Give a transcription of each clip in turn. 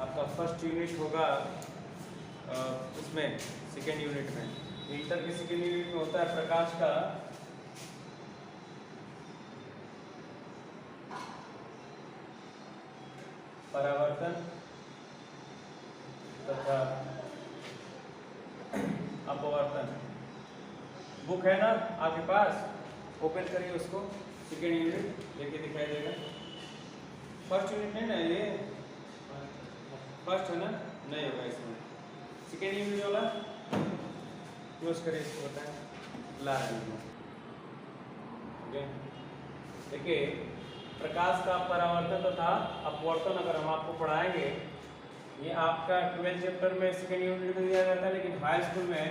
आपका first unit होगा उसमें सेकेंड यूनिट में। इंटर के सेकेंड यूनिट में होता है प्रकाश का परावर्तन तथा अपवर्तन। बुक है ना आपके पास, ओपन करिए उसको। सेकेंड यूनिट देखिए दिखाई देगा। फर्स्ट यूनिट है ना ये, फर्स्ट है ना, नहीं होगा इसमें। सेकेंड यूनिट वाला क्लोज करिए इसको, होता है ला रहे हैं। ओके, देखिए प्रकाश का परावर्तन तथा अपवर्तन अगर हम आपको पढ़ाएंगे, ये आपका 12 चैप्टर में सेकेंड यूनिट में दिया जाता है, लेकिन हाई स्कूल में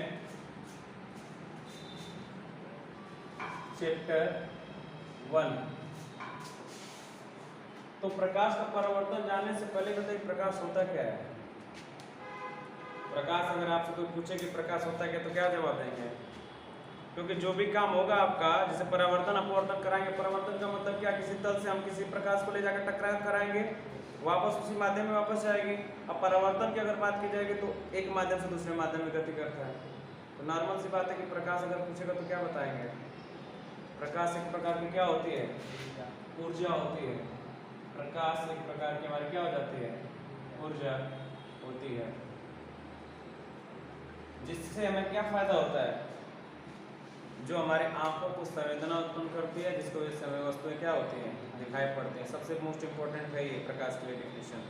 चैप्टर 1। तो प्रकाश का परावर्तन जानने से पहले बताइए प्रकाश होता क्या है। प्रकाश अगर आपसे कोई पूछे कि प्रकाश होता क्या, तो क्या जवाब देंगे? क्योंकि जो भी काम होगा आपका, जैसे परावर्तन अपवर्तन कराएंगे, परावर्तन का मतलब क्या, किसी तल से हम किसी प्रकाश को ले जाकर टकराव कराएंगे, वापस उसी माध्यम में वापस जाएगी। अब परावर्तन की अगर बात की जाएगी तो एक माध्यम से दूसरे माध्यम में गति करता है। तो नॉर्मल सी बात है कि प्रकाश अगर पूछेगा तो क्या बताएंगे? प्रकाश एक प्रकार की क्या होती है? ऊर्जा होती है। प्रकाश एक प्रकार की हमारी क्या हो जाती है? ऊर्जा होती है। जिससे हमें क्या फायदा होता है? जो हमारे आंखों को संवेदना उत्पन्न करती है, जिसको वजह से हमें वस्तुएं क्या होती हैं? दिखाई पड़ती हैं। सबसे मोस्ट इंपॉर्टेंट है ये प्रकाश के लिए डेफिनेशन।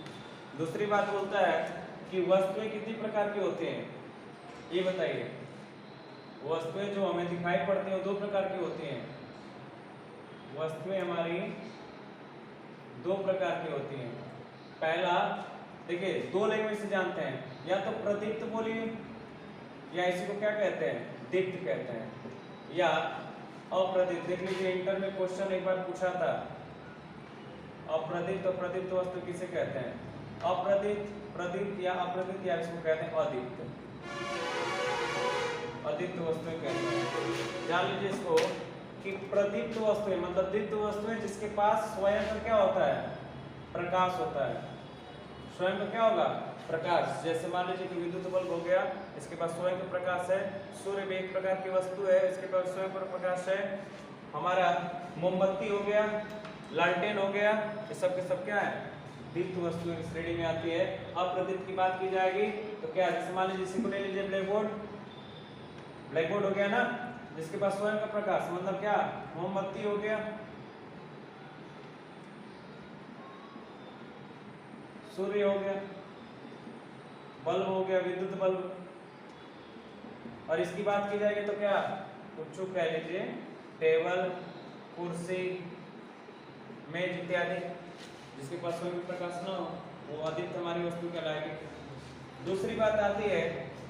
दूसरी बात बोलता है कि वस्तुएं कितनी प्रकार की होती हैं, ये बताइए। वस्तुएं जो हमें दिखाई पड़ती हैं वो दो प्रकार की होती हैं। वस्तुएं हमारी दो प्रकार की होती हैं। पहला देखिए, दो लैंग्वेज से जानते हैं, या तो प्रदीप्त बोलिए, या इसी को क्या कहते हैं? दीप्त कहते हैं, या अप्रदीप्त। देख लीजिए इंटर में क्वेश्चन एक बार पूछा था, अप्रदीप्त और प्रदीप्त वस्तु किसे कहते हैं? अप्रदीप्त, प्रदीप्त या अप्रदीप्त, या इसको कहते हैं अदीप्त। अदीप्त वस्तुएं कहते हैं। जान लीजिए इसको कि प्रदीप्त वस्तुएं मतलब दीप्त वस्तुएं जिसके पास स्वयं का क्या होता है? प्रकाश होता है। स्वयं का क्या होगा? प्रकाश। जैसे मान लीजिए कि विद्युत बल्ब हो गया, इसके पास स्वयं का प्रकाश है। सूर्य भी एक प्रकार की वस्तु है, इसके पास स्वयं पर प्रकाश है। हमारा मोमबत्ती हो गया, लालटेन हो गया, ये सब के सब क्या है? दीप्त वस्तुएं की श्रेणी में आती है। अप्रदीप्त की बात की जाएगी तो क्या, जैसे मान लीजिए इसी को ले लीजिए ब्लैक बोर्ड। ब्लैक बोर्ड हो गया ना, जिसके पास स्वयं का प्रकाश, मतलब क्या? मोमबत्ती हो गया, सूर्य हो गया, बल्ब हो गया, विद्युत बल्ब। और इसकी बात की जाएगी तो क्या, कुछ कह लीजिए, टेबल, कुर्सी, मेज इत्यादि, जिसके पास स्वयं प्रकाश न हो वो अदीप्त हमारी वस्तु कहलाएगी। दूसरी बात आती है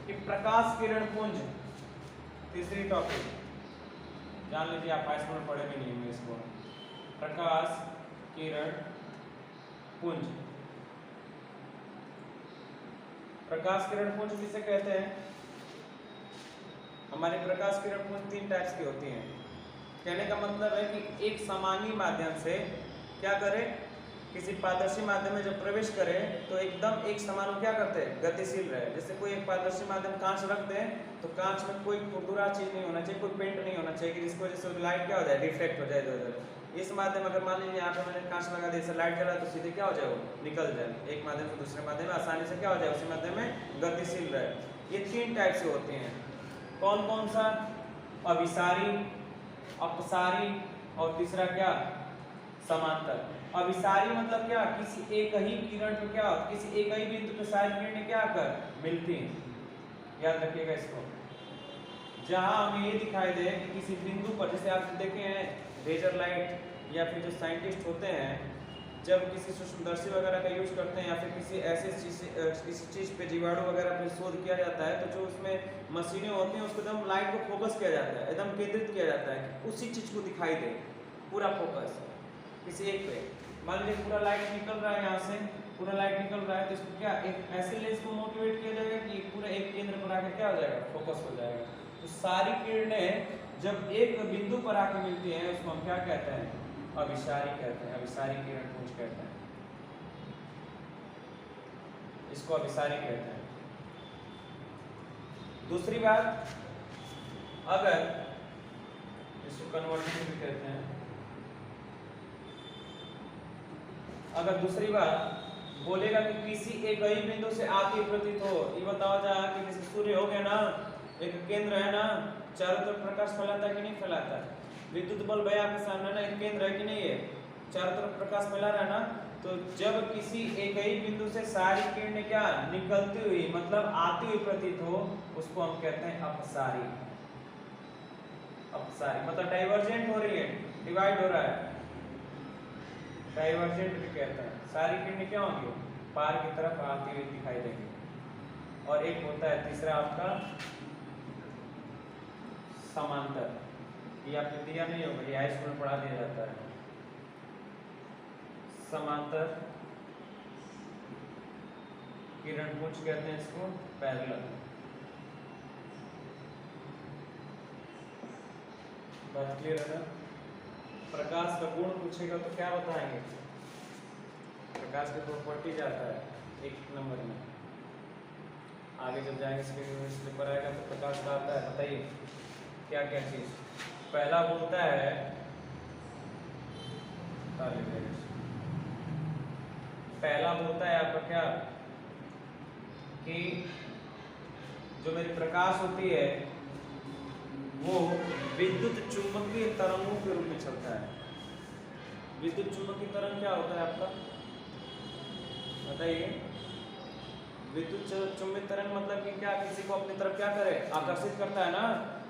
कि प्रकाश किरण पुंज। तीसरी टॉपिक जान लीजिए, आप हाई स्कूल में पढ़े भी नहीं होंगे इसको। प्रकाश किरण पुंज। प्रकाश किरण पुंज किसे कहते हैं? हमारे प्रकाश किरण पुंज तीन टाइप्स की होती हैं। कहने का मतलब है कि एक समानी माध्यम से क्या करें, किसी पारदर्शी माध्यम में जब प्रवेश करें तो एकदम एक समान क्या करते हैं? गतिशील रहे। जैसे कोई एक पारदर्शी माध्यम कांच रख दें तो कांच में कोई खुरदुरा चीज नहीं होना चाहिए, कोई पेंट नहीं होना चाहिए कि जिसकी वजह से लाइट क्या हो जाए? रिफ्लेक्ट हो जाए इधर। इस माध्यम अगर मान लीजिए यहाँ पे मैंने कांच लगा दिया, इससे लाइट जला तो सीधे क्या हो जाए? वो निकल जाए, एक माध्यम से दूसरे माध्यम में आसानी से क्या हो जाए? उसी माध्यम में गतिशील रहे। ये तीन टाइप से होते हैं। कौन कौन सा? अभिसारी, अपसारी और तीसरा क्या? समांतर। अभिसारी मतलब क्या, किसी एक ही किरण पे क्या, किसी एक ही बिंदु पे सारी किरणें क्या कर मिलती हैं। याद रखिएगा इसको। जहां हमें ये दिखाई दे कि किसी बिंदु पर, जैसे आप देखे हैं लेजर लाइट या फिर जो साइंटिस्ट होते हैं जब किसी सूक्ष्मदर्शी वगैरह का यूज करते हैं या फिर किसी ऐसे किसी चीज़ पे जीवाणु वगैरह पे शोध किया जाता है, तो जो उसमें मशीनें होती हैं उसको एकदम लाइट को फोकस किया जाता है, एकदम केंद्रित किया जाता है कि उसी चीज़ को दिखाई दे, पूरा फोकस किसी एक पे। मान लीजिए पूरा लाइट निकल रहा है, यहाँ से पूरा लाइट निकल रहा है, तो इसको क्या एक ऐसे लेंस को मोटिवेट किया जाएगा कि पूरा एक केंद्र पर आकर क्या हो जाएगा? फोकस हो जाएगा। तो सारी किरणें जब एक बिंदु पर आकर मिलती हैं उसको हम क्या कहते हैं? अभिसारी कहते हैं, अभिसारी किरण पुंज कहते हैं। इसको अभिसारी कहते हैं। दूसरी बात, अगर इसको कन्वर्टिंग भी कहते हैं, अगर दूसरी बात बोलेगा कि किसी एक ही बिंदु से आती प्रतीत हो, ये बताओ जा कि जैसे सूर्य हो गया ना, एक केंद्र है ना, चारों तरफ प्रकाश फैलाता है कि नहीं फैलाता है? विद्युत बल्ब है आपके सामने ना, एक केंद्र है कि नहीं है, चारों तरफ प्रकाश फैला रहा है ना। तो जब किसी एक ही बिंदु से सारी किरणें क्या निकलती हुई मतलब आती हुई प्रतीत हो, उसको हम कहते हैं अपसारी। अपसारी मतलब डाइवर्जेंट हो रही है, डिवाइड हो रहा है, डाइवर्जेंट भी कहते हैं। सारी किरणें क्या होंगी, पार की तरफ आती हुई दिखाई देंगी। और एक होता है तीसरा आपका समांतर, ये आपने दिया नहीं होगा, ये हाई स्कूल में पढ़ा दिया जाता है। समांतर किरण पुंज कहते हैं इसको, पैरेलल। बात क्लियर है ना? प्रकाश का गुण पूछेगा तो क्या बताएंगे? प्रकाश की प्रॉपर्टी जाता है एक नंबर में, आगे जब जाएंगे इसके पर आएगा तो प्रकाश का आता है। बताइए क्या क्या चीज? पहला होता है, पहला होता है आपका क्या कि जो मेरी प्रकाश होती है वो विद्युत चुंबकीय तरंगों के रूप में चलता है। विद्युत चुंबकीय तरंग क्या होता है आपका, बताइए? विद्युत चुंबकीय तरंग मतलब कि क्या, किसी को अपनी तरफ क्या करे, आकर्षित करता है ना।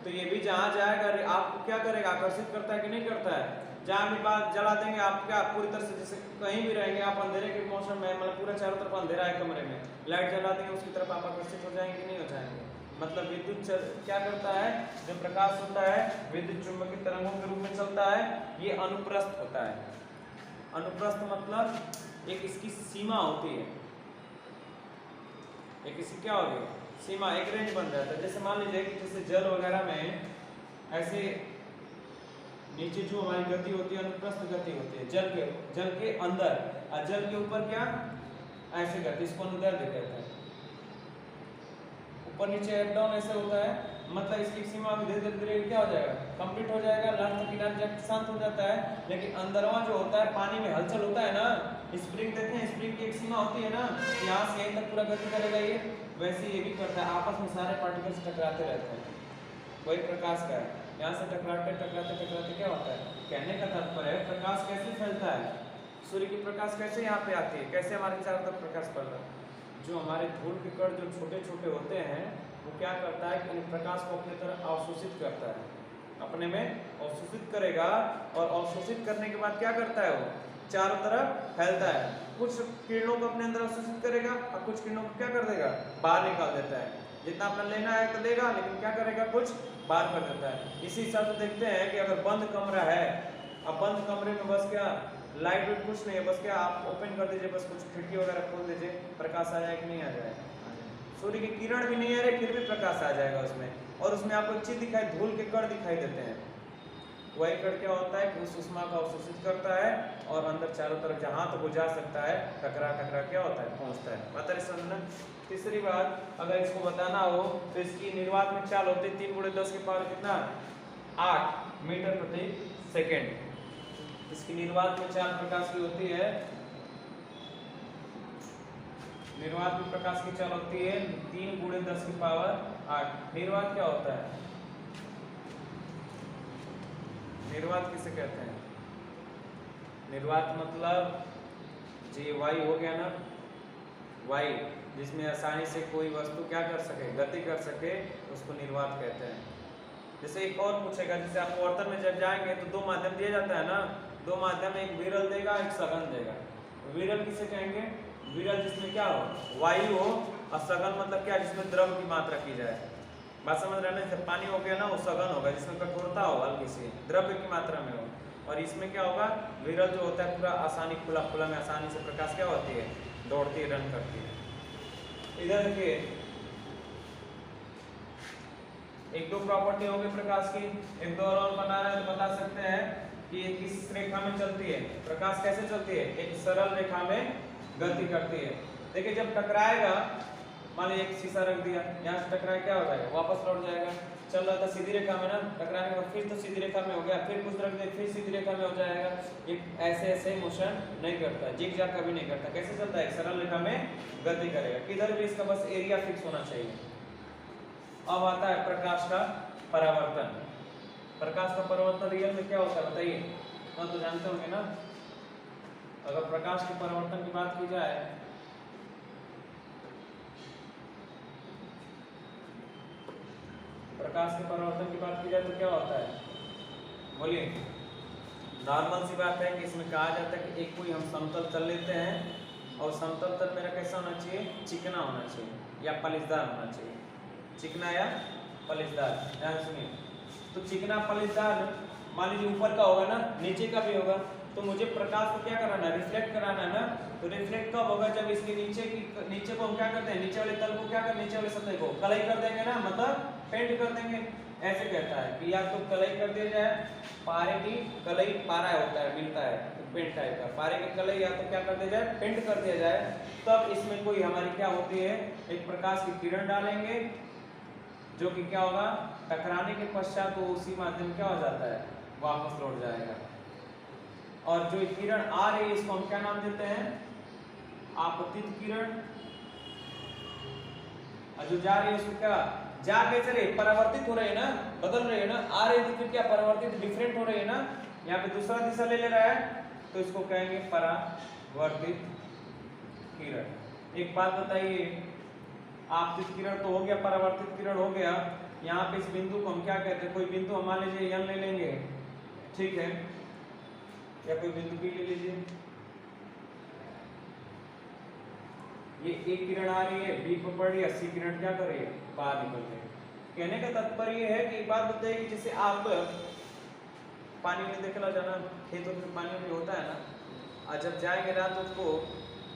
तो ये भी जहां जाएगा आपको क्या करेगा, आकर्षित करता है कि नहीं करता है? जहां भी बात जला देंगे आप क्या पूरी तरह से, जैसे कहीं भी रहेंगे आप अंधेरे के मौसम में, मतलब पूरा चारों तरफ अंधेरा है कमरे में, लाइट जला देंगे उसकी तरफ आप आकर्षित हो जाएंगे कि नहीं हो जाएंगे? मतलब विद्युत क्या करता है, जो प्रकाश होता है विद्युत चुंबकीय तरंगों के रूप में चलता है, ये अनुप्रस्थ होता है। अनुप्रस्थ मतलब एक इसकी सीमा होती है, एक इसकी क्या होगी सीमा, एक रेंज बन जाता है। जैसे मान लीजिए कि जैसे जल वगैरह में ऐसे नीचे जो हमारी गति होती है अनुप्रस्थ गति होती है, जल के अंदर, और जल के ऊपर क्या ऐसे गति, इसको अनुदैर्ध्य कहते हैं। ऊपर नीचे अप डाउन ऐसे होता है, मतलब इसकी सीमा में धीरे धीरे क्या हो जाएगा, कंप्लीट हो जाएगा, लास्ट किनारे जब शांत हो जाता है। लेकिन अंदरवा जो होता है पानी में हलचल होता है ना, स्प्रिंग देते हैं, स्प्रिंग की एक सीमा होती है ना, यहाँ से यहीं तक पूरा गति करेगा ये, वैसे ये भी करता है, आपस में सारे पार्टिकल्स टकराते रहते हैं। वही प्रकाश का है, यहाँ से टकराते टकराते टकराते क्या होता है, कहने का तात्पर्य है प्रकाश कैसे फैलता है, सूर्य की प्रकाश कैसे यहाँ पे आती है, कैसे हमारे चारों तरफ प्रकाश पड़ रहा है। जो हमारे धूल के कण जो छोटे छोटे होते हैं वो क्या करता है कि प्रकाश को अपनी तरफ अवशोषित करता है, अपने में अवशोषित करेगा, और अवशोषित करने के बाद क्या करता है वो चारों तरफ फैलता है। कुछ किरणों को अपने अंदर अवशोषित करेगा और कुछ किरणों को क्या कर देगा, बाहर निकाल देता है। जितना अपना लेना है तो देगा, लेकिन क्या करेगा, कुछ बाहर कर देता है। इसी हिसाब से देखते हैं कि अगर बंद कमरा है, अब बंद कमरे में बस क्या लाइट वेट कुछ नहीं है, बस क्या आप ओपन कर दीजिए, बस कुछ खिड़की वगैरह खोल दीजिए, प्रकाश आ जाए कि नहीं आ जाए? सूर्य की किरण भी नहीं आ रही फिर भी प्रकाश आ जाएगा उसमें, और उसमें आपको चीज दिखाई, धूल के कण दिखाई देते हैं। वही कण क्या होता है कि उस ऊष्मा को अवशोषित करता है और अंदर चारों तरफ जहां तक वो जा सकता है टकरा टकरा क्या होता है, पहुंचता है। बता रहे समझना। तीसरी बात, अगर इसको बताना हो तो इसकी निर्वात में चाल होती है 3 × 10 की पावर कितना, 8 मीटर प्रति सेकेंड। इसकी निर्वात में चाल प्रकाश की होती है, निर्वात में प्रकाश की चाल होती है 3 × 10 की पावर 8। निर्वात क्या होता है, निर्वात किसे कहते हैं? निर्वात मतलब जी वायु हो गया ना, वायु जिसमें आसानी से कोई वस्तु क्या कर सके, गति कर सके, उसको निर्वात कहते हैं। जैसे एक और पूछेगा, जैसे आप वर्तन में जब जाएंगे तो 2 माध्यम दिया जाता है ना, 2 माध्यम, एक विरल देगा एक सघन देगा। विरल किसे कहेंगे, विरल जिसमें क्या हो, वायु हो, और सघन मतलब क्या, जिसमें द्रव की मात्रा की जाए। बात समझ रहे हैं? जब पानी हो गया ना वो सघन होगा, जिसमें कठोरता हो हल्की सी, द्रव्य की मात्रा में हो। और इसमें क्या होगा, विरल जो होता है पूरा आसानी खुला खुला में आसानी से प्रकाश क्या होती है, दौड़ती है, रन करती है। इधर देखिए 1-2 प्रॉपर्टी होगी प्रकाश की, एक दो और बना रहे हैं तो बता सकते हैं कि ये किस रेखा में चलती है, प्रकाश कैसे चलती है, एक सरल रेखा में गति करती है। देखिए जब टकराएगा, मान लीजिए एक शीशा रख दिया, यहाँ से टकराए क्या हो जाएगा, वापस लौट जाएगा। चल रहा था सीधी रेखा में ना, टकराने के बाद फिर तो सीधी रेखा में हो गया, फिर कुछ रख दे फिर सीधी रेखा में हो जाएगा। ये ऐसे ऐसे मोशन नहीं करता, जिग जैग कभी नहीं करता। कैसे चलता है, एक सरल रेखा में गति करेगा। किधर भी इसका बस एरिया फिक्स होना चाहिए। अब आता है प्रकाश का परावर्तन। प्रकाश का परावर्तन रियल में क्या होता है बताइए, हाँ तो जानते होंगे ना। अगर प्रकाश के परावर्तन की बात की जाए, प्रकाश के परावर्तन की बात की जाए तो क्या होता है, बोलिए। नॉर्मल सी बात है कि इसमें कहा जाता है कि एक कोई हम समतल तल लेते हैं और समतल तल मेरा कैसा होना चाहिए, चिकना होना चाहिए या पलिसदार होना चाहिए। चिकना या पलिसदार, ध्यान सुनिए। तो चिकना पलिसदार मान लीजिए ऊपर का होगा ना, नीचे का भी होगा, तो मुझे प्रकाश को क्या कराना है, रिफ्लेक्ट कराना है ना। तो रिफ्लेक्ट कब होगा, जब इसके नीचे को हम क्या करते हैं, नीचे वाले तल को क्या कर, नीचे वाले सतह को कलई कर देंगे ना, मतलब पेंट कर देंगे। ऐसे कहता है कि या तो कलई कर दिया जाए, पारे की कलई, पारा होता है मिलता है पेंट टाइप का, पारे की कलई, या तो क्या कर दिया जाए, पेंट कर दिया जाए। तब इसमें कोई हमारी क्या होती है, एक प्रकाश की किरण डालेंगे जो कि क्या होगा, टकराने के पश्चात वो उसी माध्यम क्या हो जाता है, वापस लौट जाएगा। और जो किरण आ रही है इसको हम क्या नाम देते हैं, आपतित किरण। और जो जा रही है उसको क्या, जा कैसे रही, परावर्तित हो रही है ना, बदल रही है ना, आ रही थी फिर क्या परावर्तित, डिफरेंट हो रही है ना। यहाँ पे दूसरा दिशा ले रहा है तो इसको कहेंगे परावर्तित किरण। एक बात बताइए, आपतित किरण तो हो गया, परावर्तित किरण हो गया। यहाँ पे इस बिंदु को हम क्या कहते हैं, कोई बिंदु हम मान लीजिए यन ले लेंगे, ठीक है, या कोई बिंदु भी ले लीजिए। ये एक किरण आ रही है, बी पर पड़ रही है, सी किरण क्या कर रही है, बाहर निकल रही है। कहने का तात्पर्य ये है कि एक बात बताइए कि जैसे आप पानी में देखना जाना, खेतों में पानी में होता है ना, और जब जाएंगे रात उसको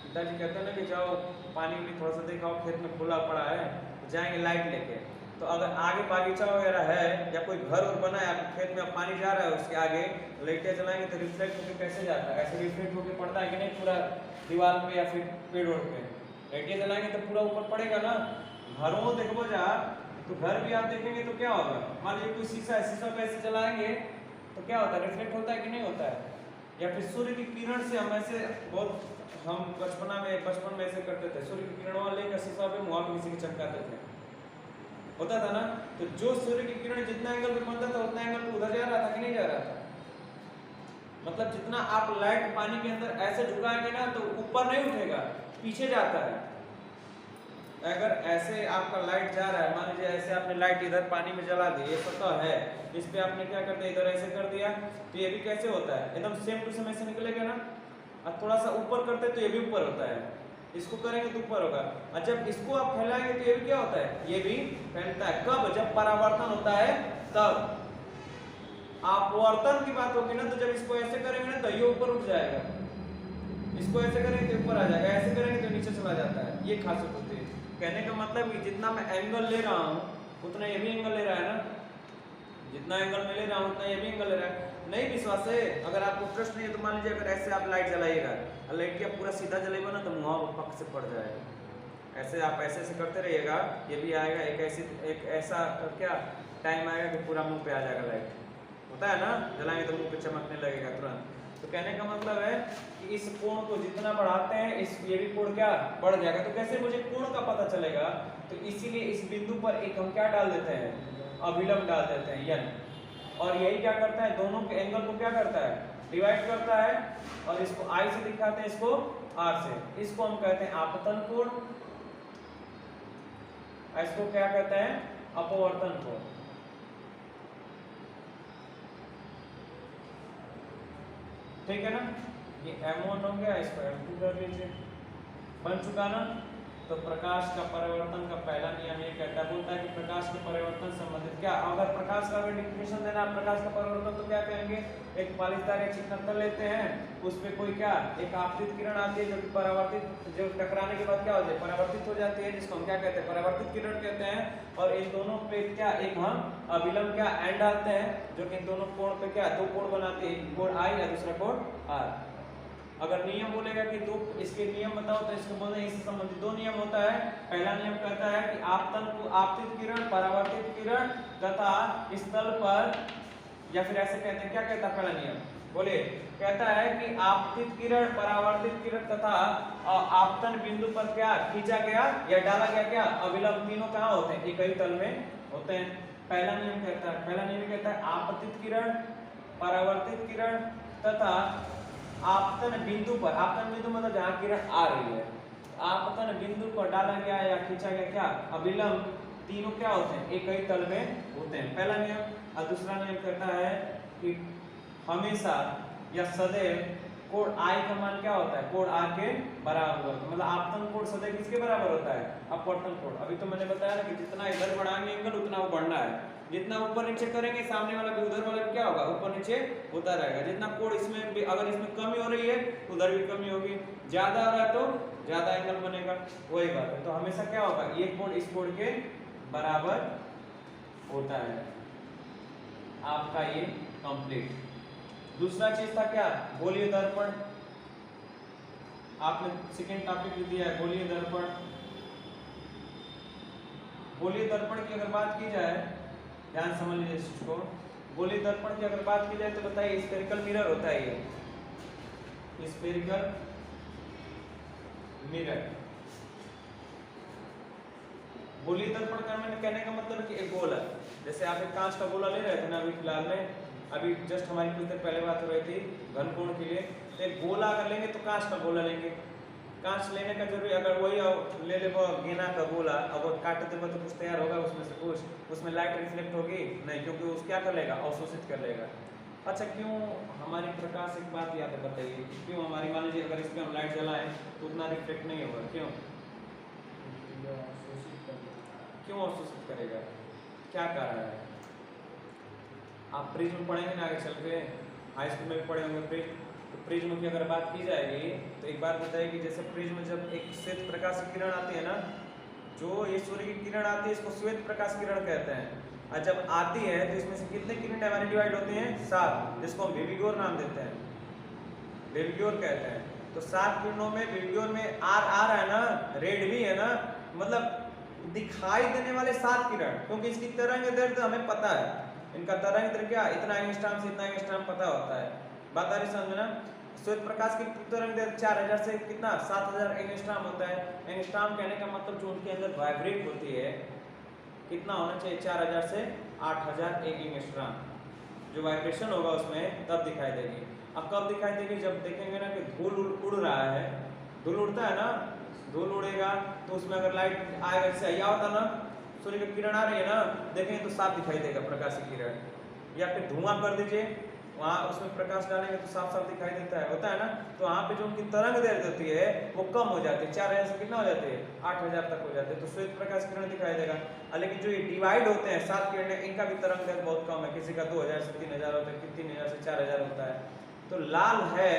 पिताजी कहते हैं ना कि जाओ पानी में थोड़ा सा देखा, खेत में खुला पड़ा है, तो जाएंगे लाइट लेके। तो अगर आगे बागीचा वगैरह है या कोई घर और बना है, आपके खेत में पानी जा रहा है, उसके आगे लाइटें जलाएंगे तो रिफ्लेक्ट होकर कैसे जाता है, ऐसे रिफ्लेक्ट होकर पड़ता है कि नहीं पूरा दीवार पे या फिर पेड़ ओड़ पे। लाइटें जलाएंगे तो पूरा ऊपर पड़ेगा ना। घरों देखो जा तो घर भी आप देखेंगे तो क्या होगा, मान लीजिए कोई शीशा है, शीशा पे ऐसे जलाएंगे तो क्या होता है, रिफ्लेक्ट होता है कि नहीं होता है। या फिर सूर्य की किरण से हम ऐसे बहुत, हम बचपन में ऐसे करते थे, सूर्य की किरण वाले का शीशा पे मुँह पे किसी के चमकाते थे, होता था ना। तो जो सूर्य की किरण जितना एंगल पे बनता था उतना एंगल पे उधर जा रहा था कि नहीं जा रहा था। मतलब जितना आप लाइट पानी के अंदर ऐसे झुकाएंगे ना तो ऊपर नहीं उठेगा, पीछे जाता है। अगर ऐसे आपका लाइट जा रहा है, मान लीजिए ऐसे आपने लाइट इधर पानी में जला दी, ये सतह है, इस पे आपने क्या कर दिया, इधर ऐसे कर दिया, तो ये भी कैसे होता है, एकदम सेम टू सेम ऐसे निकलेगा ना। और थोड़ा सा ऊपर करते तो ये भी ऊपर होता है, इसको करेंगे तो ऊपर होगा। और जब इसको आप फैलाएंगे तो ये भी क्या होता है, ये भी फैलता है। कब, जब परावर्तन होता है तब। अपवर्तन की बात होगी ना, तो जब इसको ऐसे करेंगे ना तो ये ऊपर उठ जाएगा, इसको ऐसे करेंगे तो ऊपर आ जाएगा, ऐसे करेंगे तो नीचे चला जाता है। ये खासियत होती है। कहने का मतलब कि जितना मैं एंगल ले रहा हूँ उतना ये भी एंगल ले रहा है ना, जितना एंगल मैं ले रहा हूँ उतना ये भी एंगल ले रहा है। नहीं विश्वास है, अगर आपको ट्रस्ट नहीं है तो मान लीजिए अगर ऐसे आप लाइट जलाइएगा और लाइट क्या पूरा सीधा जलेगा ना तो मुँह पक से पड़ जाएगा। ऐसे आप ऐसे ऐसे करते रहिएगा, ये भी आएगा, एक ऐसा क्या टाइम आएगा कि पूरा मुँह पे आ जाएगा लाइट, होता है ना, जलाएंगे तो मुँह पे चमकने लगेगा तुरंत। तो कहने का मतलब है कि इस कोण को जितना बढ़ाते हैं इस ये भी कोण क्या बढ़ जाएगा। तो कैसे मुझे कोण का पता चलेगा, तो इसीलिए इस बिंदु पर एक हम क्या डाल देते हैं, अभिलंब डाल देते हैं यन, और यही क्या करता है, दोनों के एंगल को क्या करता है, डिवाइड करता है। और इसको आई से दिखाते हैं, इसको आर से। इसको हम कहते हैं आपतन कोण, इसको क्या कहते हैं, अपवर्तन कोण। ठीक है ना, ये M1 हो गया, इसको M2 कर लीजिए, बन चुका ना। तो प्रकाश का परिवर्तन का पहला नियम ये कहता है, बोलता है कि प्रकाश के परिवर्तन संबंधित क्या, अगर प्रकाश का डेफिनेशन देना प्रकाश का परिवर्तन तो क्या कहेंगे, एक पालिसदार या चिकना तल लेते हैं, उस पे कोई क्या एक आपतित किरण आती है जो कि परावर्तित, जो टकराने के बाद क्या हो जाए, परावर्तित हो जाती है, जिसको हम क्या कहते हैं, परावर्तित किरण कहते हैं। और इन दोनों पे क्या एक हम अभिलंब क्या एंड डालते हैं, जो कि इन दोनों कोण पे क्या दो कोण बनाते हैं, एक कोण आई या दूसरा कोण आर। अगर नियम बोलेगा कि दो इसके नियम बताओ तो इसके बोलते हैं इससे संबंधित दो नियम होता है। पहला नियम कहता है कि आपतित किरण, परावर्तित किरण तथा स्थल पर, या फिर ऐसे कहते हैं, क्या कहता है पहला नियम बोले, कहता है कि आपतित किरण, परावर्तित किरण तथा आपतन बिंदु पर क्या खींचा गया या डाला गया क्या अविलंब, तीनों कहाँ होते हैं, एक ही तल में होते हैं। पहला नियम कहता है आपतित किरण, परावर्तित किरण तथा आपतन बिंदु पर, आपतन बिंदु मतलब जहां किरण आ रही है, आपतन बिंदु पर डाला गया या खींचा गया क्या अविलंब, तीनों क्या होते हैं, एक ही तल में होते हैं, पहला नियम। और दूसरा नियम कहता है कि हमेशा या सदैव कोण आई का मान क्या होता है, कोण आर के बराबर होता है। मतलब आपतन कोण सदैव किसके बराबर होता है, अपवर्तन कोण। अभी तो मैंने बताया ना कि जितना इधर बढ़ाएंगे एंगल उतना वो बढ़ना है, जितना ऊपर नीचे करेंगे सामने वाला भी उधर वाला भी क्या होगा, ऊपर नीचे होता रहेगा। जितना कोण इसमें भी, अगर इसमें कमी हो रही है उधर भी कमी होगी, ज्यादा हो रहा है तो ज्यादा एंगल बनेगा, वही बात है। तो हमेशा क्या होगा, ये कोण इस कोण के बराबर होता है। आपका ये कंप्लीट। दूसरा चीज था क्या, गोलीय दर्पण। आपने सेकेंड टॉपिक दिया है गोलीय दर्पण। गोलीय दर्पण की अगर बात की जाए, ध्यान समझ लीजिए इस चीज को, गोलीय दर्पण की अगर बात की जाए तो बताइए स्फेरिकल मिरर होता है ये, स्फेरिकल मिरर। गोलीय दर्पण का मैंने कहने का मतलब है कि एक गोला, जैसे आप एक कांच का गोला ले रहे थे ना अभी फिलहाल में, अभी जस्ट हमारी कुछ देर पहले बात हो रही थी घनकोण के लिए, तो एक गोला अगर लेंगे तो कांच का गोला लेंगे, कांच लेने का जरूरी, अगर वही ले ले वो गेना का गोला, अब वो काट देगा तो कुछ तैयार होगा उसमें से कुछ, उसमें लाइट रिफ्लेक्ट होगी नहीं, क्योंकि उस क्या कर लेगा, अवशोषित कर लेगा। अच्छा क्यों हमारी प्रकाश, एक बात याद है बताइए, क्यों हमारी, मान लीजिए अगर इस पर हम लाइट जलाएं तो उतना रिफ्लेक्ट नहीं होगा, क्यों क्यों अवशोषित करेगा, क्या कारण है? आप प्रिज्म पढ़ेंगे ना आगे चल के, हाई स्कूल में भी पढ़े होंगे प्रिज्म, तो प्रिज्म की अगर बात की जाएगी तो एक बात बताइए कि जैसे प्रिज्म जब एक श्वेत प्रकाश की किरण आती है ना, जो ये सूर्य की किरण आती है इसको श्वेत प्रकाश किरण कहते हैं, और जब आती है तो इसमें से कितने किरणें हमारी डिवाइड होती हैं, 7, जिसको हम विविगोर नाम देते हैं, विविगोर कहते हैं। तो 7 किरणों में विविगोर में आर आ रहा है ना, रेड भी है ना, मतलब दिखाई देने वाले 7 किरण, क्योंकि इसकी तरंग दैर्ध्य हमें पता है, इनका तरंग दैर्ध्य क्या, इतना एंगस्ट्रॉम से इतना एंगस्ट्रॉम पता होता है, बात आ रही समझ में ना। श्वेत प्रकाश की तरंग दैर्ध्य 4000 से कितना 7000 एंगस्ट्रॉम होता है। एंगस्ट्रॉम कहने का मतलब जो उनके अंदर वाइब्रेट होती है कितना होना चाहिए, 4000 से 8000 एंगस्ट्रॉम, जो वाइब्रेशन होगा उसमें तब दिखाई देगी। अब कब दिखाई देगी, जब देखेंगे ना कि धूल उड़ रहा है, धूल उड़ता है ना, धूल उड़ेगा तो उसमें अगर लाइट आएगा, जैसे अया होता ना, सूर्य की किरण आ रही है ना, देखेंगे तो साफ दिखाई देगा प्रकाश की किरण, या फिर धुआं कर दीजिए वहाँ उसमें प्रकाश डालेंगे तो साफ साफ दिखाई देता है, होता है ना। तो वहाँ पे जो उनकी तरंग दैर्ध्य होती है वो कम हो जाती है, 4000 से कितना हो जाती है, 8000 तक हो जाते हैं, तो श्वेत प्रकाश किरण दिखाई देगा। लेकिन जो ये डिवाइड होते हैं 7 किरणें, इनका भी तरंग दैर्ध्य बहुत कम है, किसी का 2000 से 3000 होता है, 3000 से 4000 होता है। तो लाल है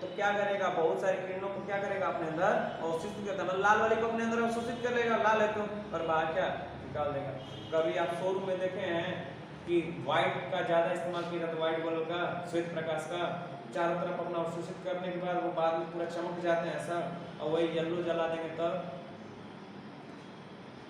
तो क्या करेगा, बहुत सारी किरणों को क्या करेगा अपने अंदर अवशोषित करता है, लाल वाली को अपने अंदर अवशोषित कर लेगा, लाल है तो, और बाहर क्या निकाल देगा। कभी आप शोरूम में देखे हैं कि व्हाइट का ज्यादा इस्तेमाल किया जाता है, व्हाइट बल्ब का, श्वेत प्रकाश का, चारों तरफ अपना अवशोषित करने के बाद वो बाद में पूरा चमक जाते हैं ऐसा, और वही येलो जला देंगे तब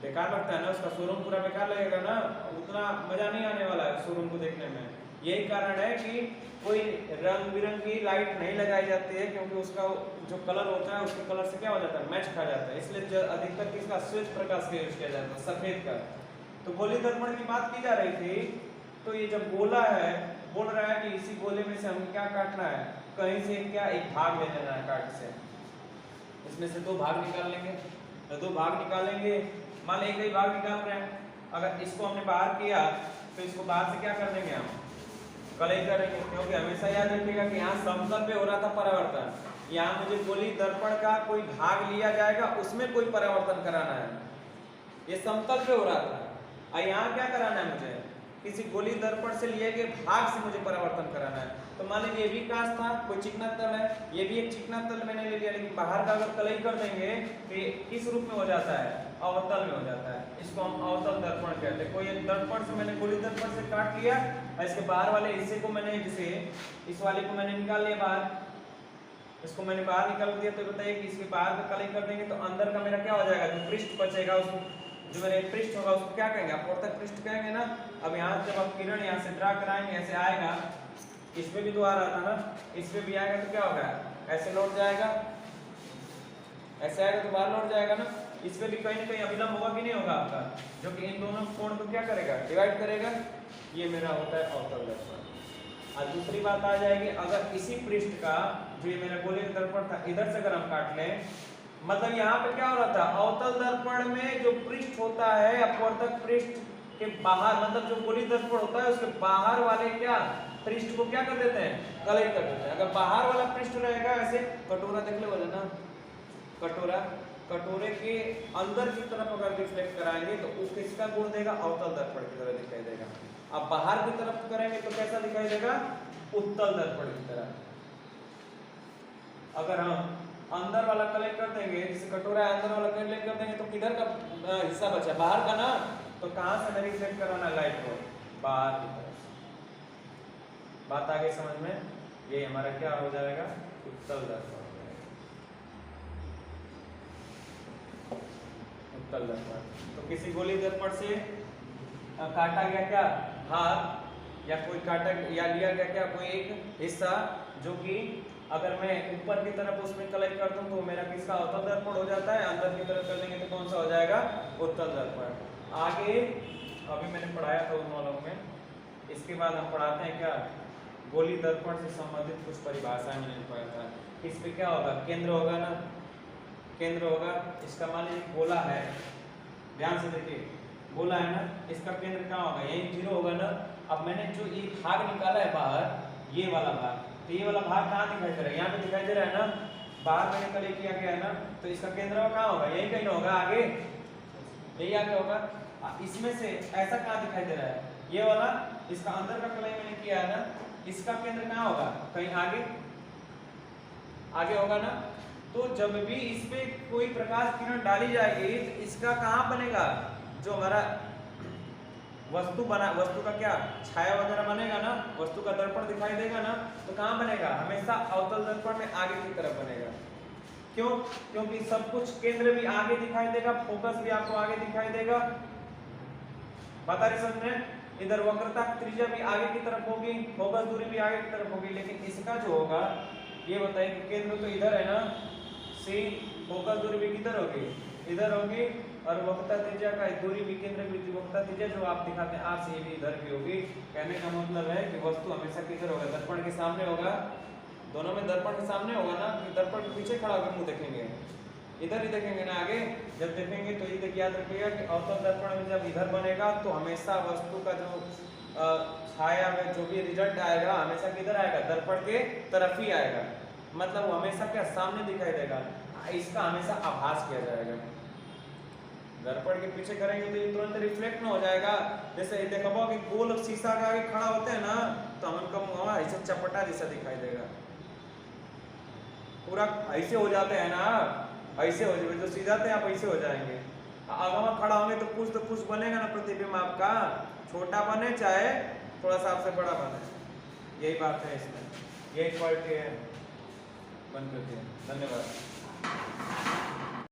बेकार लगता है ना, उसका शोरूम पूरा बेकार लगेगा ना, उतना मजा नहीं आने वाला है शोरूम को देखने में। यही कारण है कि कोई रंग बिरंगी लाइट नहीं लगाई जाती है, क्योंकि उसका जो कलर होता है उसके कलर से क्या हो जाता है, मैच खा जाता है, इसलिए अधिकतर किसका, श्वेत प्रकाश का यूज किया जाता है, सफेद का। तो गोलीय दर्पण की बात की जा रही थी, तो ये जब गोला है, बोल रहा है कि इसी गोले में से हमें क्या काटना है, कहीं से क्या एक भाग ले लेना है काट से, इसमें से 2 भाग निकाल लेंगे, तो 2 भाग निकालेंगे, मान लो एक ही भाग निकाल रहे हैं, अगर इसको हमने बाहर किया तो इसको बाहर से क्या कर देंगे हम, कलई करेंगे, क्योंकि हमेशा याद रखिएगा कि यहाँ समतल पे हो रहा था परावर्तन, यहाँ मुझे गोलीय दर्पण का कोई भाग लिया जाएगा उसमें कोई परावर्तन कराना है, ये समतल पे हो रहा था, और यहाँ क्या कराना है, मुझे किसी गोलीय दर्पण से लिए गए भाग से मुझे परावर्तन कराना है। तो मान लीजिए ये भी कांच था, कोई चिकना तल है, ये भी एक चिकना तल मैंने ले लिया, लेकिन बाहर का अगर कलई कर देंगे तो ये किस रूप में हो जाता है, अवतल में हो जाता है, इसको हम अवतल दर्पण कहते हैं। कोई एक दर्पण से मैंने गोलीय दर्पण से काट लिया और इसके बाहर वाले हिस्से को मैंने, जैसे इस वाले को मैंने निकाल लिया बाहर, इसको मैंने बाहर निकाल दिया, तो बताइए कि इसके बाहर का कलई कर देंगे तो अंदर का मेरा क्या हो जाएगा, जो पृष्ठ बचेगा उसको, जो मेरे पृष्ठ होगा उसको क्या कहेंगे, अपवर्तक पृष्ठ कहेंगे ना। अब यहाँ जब आप किरण यहाँ से ड्रा कराएंगे, ऐसे आएगा, इसमें भी तो आ रहा था ना, इसमें भी आएगा तो क्या होगा, ऐसे लौट जाएगा, ऐसे आएगा तो बाहर लौट जाएगा ना। इसमें भी कहीं ना कहीं अभिलंब होगा कि नहीं होगा आपका, जो कि इन दोनों कोण को क्या करेगा, डिवाइड करेगा। ये मेरा होता है अवतल दर्पण। और दूसरी बात आ जाएगी, अगर इसी पृष्ठ का जो ये मेरा गोलीय दर्पण था, इधर से अगर हम काट लें, मतलब यहाँ पे क्या हो रहा था, अवतल दर्पण में जो पृष्ठ होता है अपवर्तक पृष्ठ के बाहर, मतलब जो गोलीय दर्पण होता है उसके बाहर वाले क्या पृष्ठ को क्या कर देते हैं, कलई कर देते हैं। अगर बाहर वाला पृष्ठ रहेगा, ऐसे कटोरा देख ले बोले ना, कटोरा, कटोरे के अंदर की तरफ अगर रिफ्लेक्ट कराएंगे तो वो किसका गुण देगा, अवतल दर्पण की तरह दिखाई देगा। अब बाहर की तरफ करेंगे तो कैसा दिखाई देगा, उत्तल दर्पण की तरह। अगर हम अंदर वाला कलेक्ट कर देंगे, जैसे कटोरा अंदर वाला कलेक्ट कर देंगे तो किधर का हिस्सा बचा, बाहर का ना, तो कहां से हमें रिफ्लेक्ट करवाना लाइट को, बाहर की तरफ। बात आगे समझ में, ये हमारा क्या हो जाएगा, उत्तल दर्पण, उत्तल दर्पण। तो किसी गोलीय दर्पण से काटा गया क्या भाग, या कोई काटा या लिया गया क्या कोई एक हिस्सा, जो कि अगर मैं ऊपर की तरफ उसमें कलेक्ट कर दूं तो मेरा किसका अवतल दर्पण हो जाता है, अंदर की तरफ कर लेंगे तो कौन सा हो जाएगा, उत्तल दर्पण। आगे अभी मैंने पढ़ाया था उन वालों में, इसके बाद हम पढ़ाते हैं क्या, गोलीय दर्पण से संबंधित कुछ परिभाषाएं मैंने पढ़ा था। इस पे क्या होगा, केंद्र होगा ना, केंद्र होगा, इसका मान लीजिए गोला है, ध्यान से देखिए गोला है ना, इसका केंद्र कहाँ होगा, यही जीरो होगा ना। अब मैंने जो ये भाग निकाला है बाहर, ये वाला भाग, तो ये वाला भाग कहाँ दिखाई दे रहा है, यहाँ पे दिखाई दे रहा है ना, बाहर मैंने कलेक्ट किया गया है ना, तो इसका केंद्र कहाँ होगा, यही कहीं होगा, आगे यही आगे होगा। इसमें से ऐसा कहाँ दिखाई दे रहा है, ये वाला, इसका अंदर का कलई मैंने किया है ना, इसका केंद्र कहाँ होगा, कहीं आगे, आगे होगा ना। तो जब भी इस पे कोई प्रकाश किरण डाली जाएगी तो इसका कहाँ बनेगा, जो हमारा वस्तु बना, वस्तु का क्या छाया वगैरह बनेगा ना, वस्तु का दर्पण दिखाई देगा ना, तो कहाँ बनेगा, हमेशा अवतल दर्पण में आगे की तरफ बनेगा। क्यों, क्योंकि सब कुछ केंद्र भी आगे दिखाई देगा, फोकस भी आपको आगे दिखाई देगा। बता रहे समझ में, इधर वक्रता त्रिज्या भी आगे की तरफ होगी, फोकस दूरी भी आगे की तरफ होगी, लेकिन इसका जो होगा, ये बताइए कि केंद्र तो इधर है ना, सी, फोकस दूरी भी किधर होगी, इधर होगी, और वक्रता त्रिज्या का दूरी भी, केंद्र की वक्रता त्रिज्या जो आप दिखाते हैं, आप से भी इधर की होगी। कहने का मतलब है कि वस्तु हमेशा किधर होगा, दर्पण के सामने होगा, दोनों में दर्पण के सामने होगा ना, कि दर्पण के पीछे खड़ा होकर मुंह देखेंगे, इधर ही देखेंगे ना आगे। जब देखेंगे तो ये याद रखिएगा कि अवतल दर्पण में जब इधर बनेगा तो हमेशा वस्तु का जो छाया में जो भी रिजल्ट आएगा हमेशा किधर आएगा, दर्पण के तरफ ही आएगा, मतलब वो हमेशा क्या सामने दिखाई देगा, इसका हमेशा आभास किया जाएगा। दर्पण के पीछे करेंगे तो ये तुरंत रिफ्लेक्ट ना हो जाएगा। जैसे देखो कि गोल शीशा के आगे खड़ा होते हैं ना, तो हमन का मुंह ऐसे चपटा जैसा दिखाई देगा, पूरा ऐसे हो जाते हैं ना, ऐसे हो जाएंगे, जो सीधा थे आप ऐसे हो जाएंगे। आगे खड़ा होंगे तो कुछ बनेगा ना प्रतिबिंब आपका, छोटा बने चाहे थोड़ा सा आपसे बड़ा बने, यही बात है इसमें, यही क्वालिटी है बन करके। धन्यवाद।